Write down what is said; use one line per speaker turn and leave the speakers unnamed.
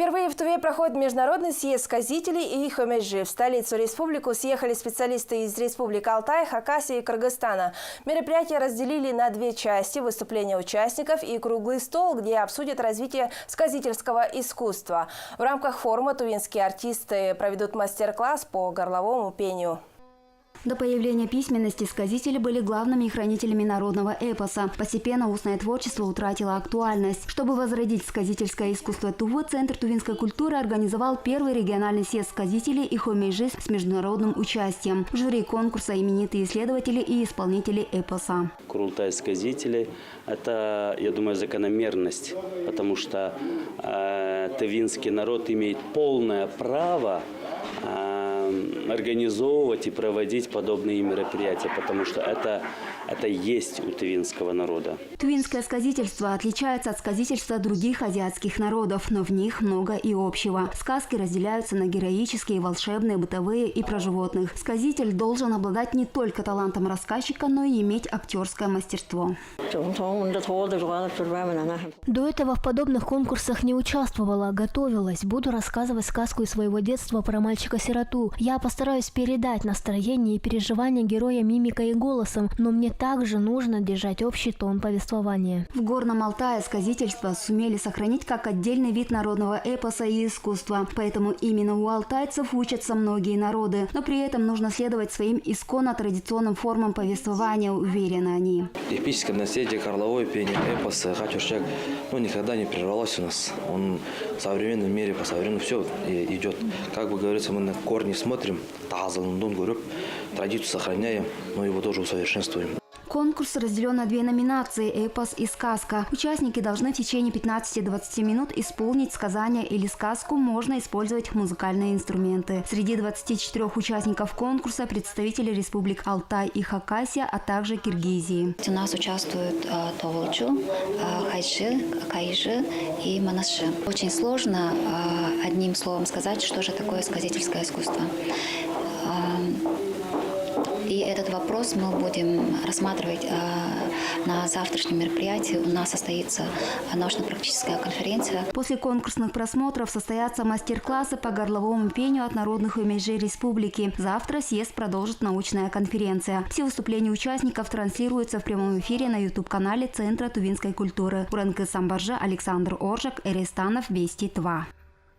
Впервые в Туве проходит международный съезд сказителей и их хомяжи. В столицу республику съехали специалисты из республик Алтай, Хакасии и Кыргызстана. Мероприятие разделили на две части – выступления участников и круглый стол, где обсудят развитие сказительского искусства. В рамках форума тувинские артисты проведут мастер-класс по горловому пению.
До появления письменности сказители были главными хранителями народного эпоса. Постепенно устное творчество утратило актуальность. Чтобы возродить сказительское искусство Тувы, Центр тувинской культуры организовал первый региональный съезд сказителей и хомяжи с международным участием. В жюри конкурса именитые исследователи и исполнители эпоса.
Курултай сказителей – это, я думаю, закономерность, потому что тувинский народ имеет полное право организовывать и проводить подобные мероприятия, потому что это есть у тувинского народа.
Тувинское сказительство отличается от сказительства других азиатских народов, но в них много и общего. Сказки разделяются на героические, волшебные, бытовые и про животных. Сказитель должен обладать не только талантом рассказчика, но и иметь актерское мастерство.
До этого в подобных конкурсах не участвовала, готовилась. Буду рассказывать сказку из своего детства про мальчика-сироту. Я постараюсь передать настроение и переживания героя мимикой и голосом, но мне также нужно держать общий тон повествования.
В Горном Алтае сказительство сумели сохранить как отдельный вид народного эпоса и искусства. Поэтому именно у алтайцев учатся многие народы. Но при этом нужно следовать своим исконно традиционным формам повествования, уверены они.
Эпическое наследие, горловое пение, эпосы, хачурчак, никогда не прервалось у нас. Он в современном мире, по современному все идет. Как бы говорится, мы на корни смотрим, традицию сохраняем, но его тоже усовершенствуем.
Конкурс разделен на две номинации – эпос и сказка. Участники должны в течение 15-20 минут исполнить сказание или сказку, можно использовать музыкальные инструменты. Среди 24 участников конкурса представители республик Алтай и Хакасия, а также Киргизии.
У нас участвуют Товолчу, Хайши, Кайжи и Манаши. Очень сложно одним словом сказать, что же такое сказительское искусство. И этот вопрос мы будем рассматривать на завтрашнем мероприятии. У нас состоится научно-практическая конференция.
После конкурсных просмотров состоятся мастер-классы по горловому пению от народных хомяжей республики. Завтра съезд продолжит научная конференция. Все выступления участников транслируются в прямом эфире на YouTube-канале Центра тувинской культуры. Уранкы Самбаржа, Александр Оржак, Эрестанов, Вести 2.